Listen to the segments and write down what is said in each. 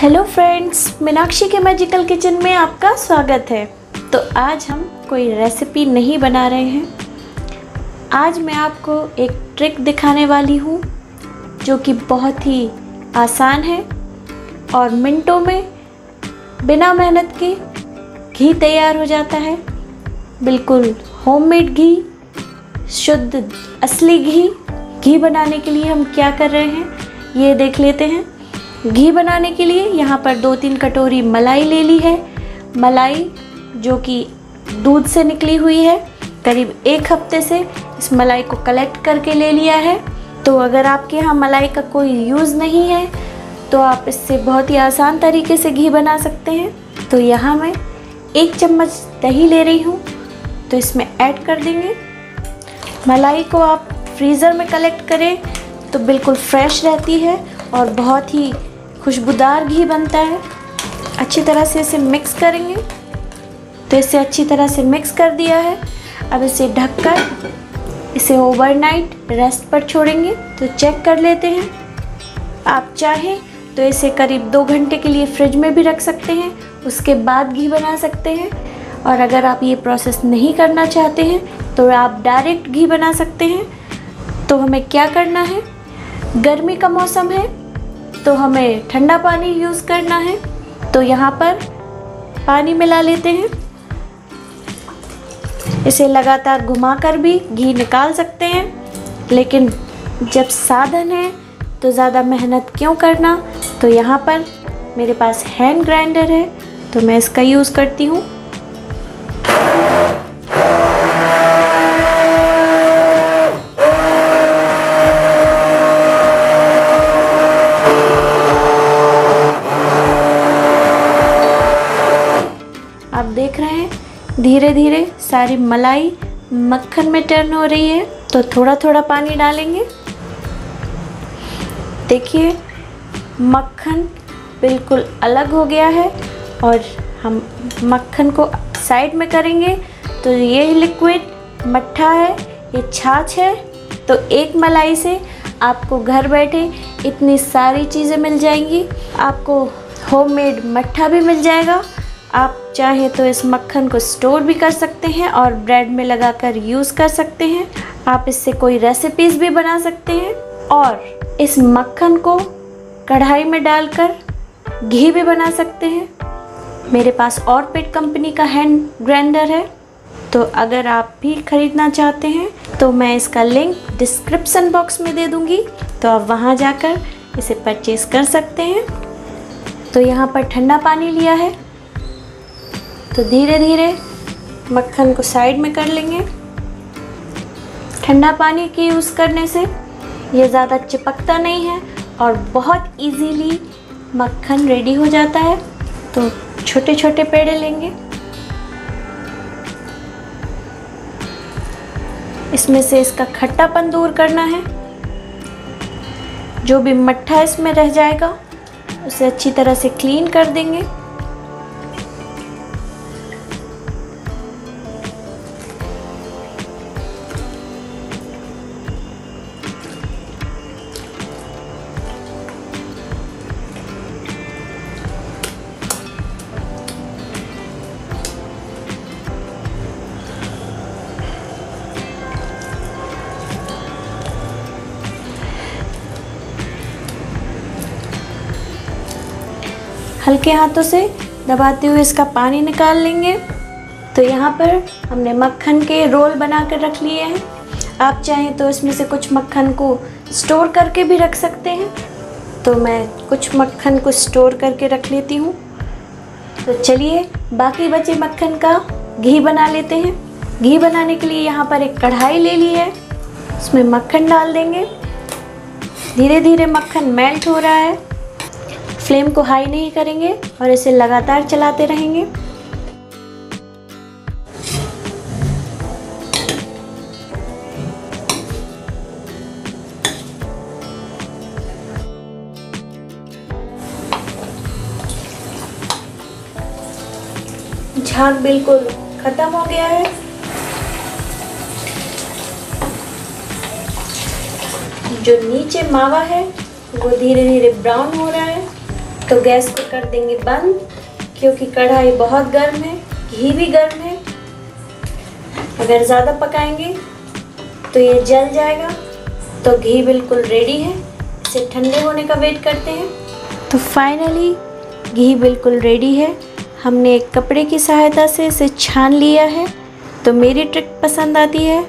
Hello friends, Meenakshi के magical kitchen में आपका स्वागत है। तो आज हम कोई रेसिपी नहीं बना रहे हैं। आज मैं आपको एक ट्रिक दिखाने वाली हूँ जो कि बहुत ही आसान है और मिनटों में बिना मेहनत के घी तैयार हो जाता है। बिल्कुल होममेड घी, शुद्ध असली घी। घी बनाने के लिए हम क्या कर रहे हैं ये देख लेते हैं। घी बनाने के लिए यहाँ पर 2-3 कटोरी मलाई ले ली है। मलाई जो कि दूध से निकली हुई है। करीब 1 हफ्ते से इस मलाई को कलेक्ट करके ले लिया है। तो अगर आपके यहाँ मलाई का कोई यूज़ नहीं है तो आप इससे बहुत ही आसान तरीके से घी बना सकते हैं। तो यहाँ मैं 1 चम्मच दही ले रही हूँ, तो इसमें ऐड कर देंगे। मलाई को आप फ्रीज़र में कलेक्ट करें तो बिल्कुल फ्रेश रहती है और बहुत ही खुशबूदार घी बनता है। अच्छी तरह से इसे मिक्स करेंगे। तो इसे अच्छी तरह से मिक्स कर दिया है। अब इसे ढककर इसे ओवरनाइट रेस्ट पर छोड़ेंगे। तो चेक कर लेते हैं। आप चाहें तो इसे करीब 2 घंटे के लिए फ्रिज में भी रख सकते हैं, उसके बाद घी बना सकते हैं। और अगर आप ये प्रोसेस नहीं करना चाहते हैं तो आप डायरेक्ट घी बना सकते हैं। तो हमें क्या करना है, गर्मी का मौसम है तो हमें ठंडा पानी यूज़ करना है। तो यहाँ पर पानी मिला लेते हैं। इसे लगातार घुमाकर भी घी निकाल सकते हैं, लेकिन जब साधन है तो ज़्यादा मेहनत क्यों करना। तो यहाँ पर मेरे पास हैंड ग्राइंडर है तो मैं इसका यूज़ करती हूँ। आप देख रहे हैं धीरे धीरे सारी मलाई मक्खन में टर्न हो रही है। तो थोड़ा थोड़ा पानी डालेंगे। देखिए मक्खन बिल्कुल अलग हो गया है और हम मक्खन को साइड में करेंगे तो ये लिक्विड मट्ठा है, ये छाछ है। तो एक मलाई से आपको घर बैठे इतनी सारी चीज़ें मिल जाएंगी। आपको होममेड मट्ठा भी मिल जाएगा। आप चाहे तो इस मक्खन को स्टोर भी कर सकते हैं और ब्रेड में लगाकर यूज़ कर सकते हैं। आप इससे कोई रेसिपीज़ भी बना सकते हैं और इस मक्खन को कढ़ाई में डालकर घी भी बना सकते हैं। मेरे पास ऑरबिट कंपनी का हैंड ग्राइंडर है, तो अगर आप भी ख़रीदना चाहते हैं तो मैं इसका लिंक डिस्क्रिप्शन बॉक्स में दे दूँगी, तो आप वहाँ जाकर इसे परचेज़ कर सकते हैं। तो यहाँ पर ठंडा पानी लिया है तो धीरे धीरे मक्खन को साइड में कर लेंगे। ठंडा पानी के यूज़ करने से ये ज़्यादा चिपकता नहीं है और बहुत इजीली मक्खन रेडी हो जाता है। तो छोटे छोटे पेड़े लेंगे, इसमें से इसका खट्टापन दूर करना है। जो भी मट्ठा इसमें रह जाएगा उसे अच्छी तरह से क्लीन कर देंगे। हल्के हाथों से दबाते हुए इसका पानी निकाल लेंगे। तो यहाँ पर हमने मक्खन के रोल बना कर रख लिए हैं। आप चाहें तो इसमें से कुछ मक्खन को स्टोर करके भी रख सकते हैं। तो मैं कुछ मक्खन को स्टोर करके रख लेती हूँ। तो चलिए बाकी बचे मक्खन का घी बना लेते हैं। घी बनाने के लिए यहाँ पर एक कढ़ाई ले ली है, उसमें मक्खन डाल देंगे। धीरे धीरे मक्खन मेल्ट हो रहा है। फ्लेम को हाई नहीं करेंगे और इसे लगातार चलाते रहेंगे। झाग बिल्कुल खत्म हो गया है। जो नीचे मावा है वो धीरे धीरे ब्राउन हो रहा है। तो गैस को कर देंगे बंद, क्योंकि कढ़ाई बहुत गर्म है, घी भी गर्म है। अगर ज़्यादा पकाएंगे तो ये जल जाएगा। तो घी बिल्कुल रेडी है, इसे ठंडे होने का वेट करते हैं। तो फाइनली घी बिल्कुल रेडी है। हमने एक कपड़े की सहायता से इसे छान लिया है। तो मेरी ट्रिक पसंद आती है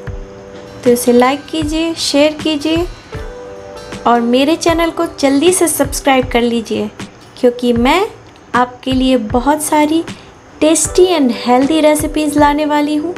तो इसे लाइक कीजिए, शेयर कीजिए और मेरे चैनल को जल्दी से सब्सक्राइब कर लीजिए, क्योंकि मैं आपके लिए बहुत सारी टेस्टी एंड हेल्दी रेसिपीज़ लाने वाली हूँ।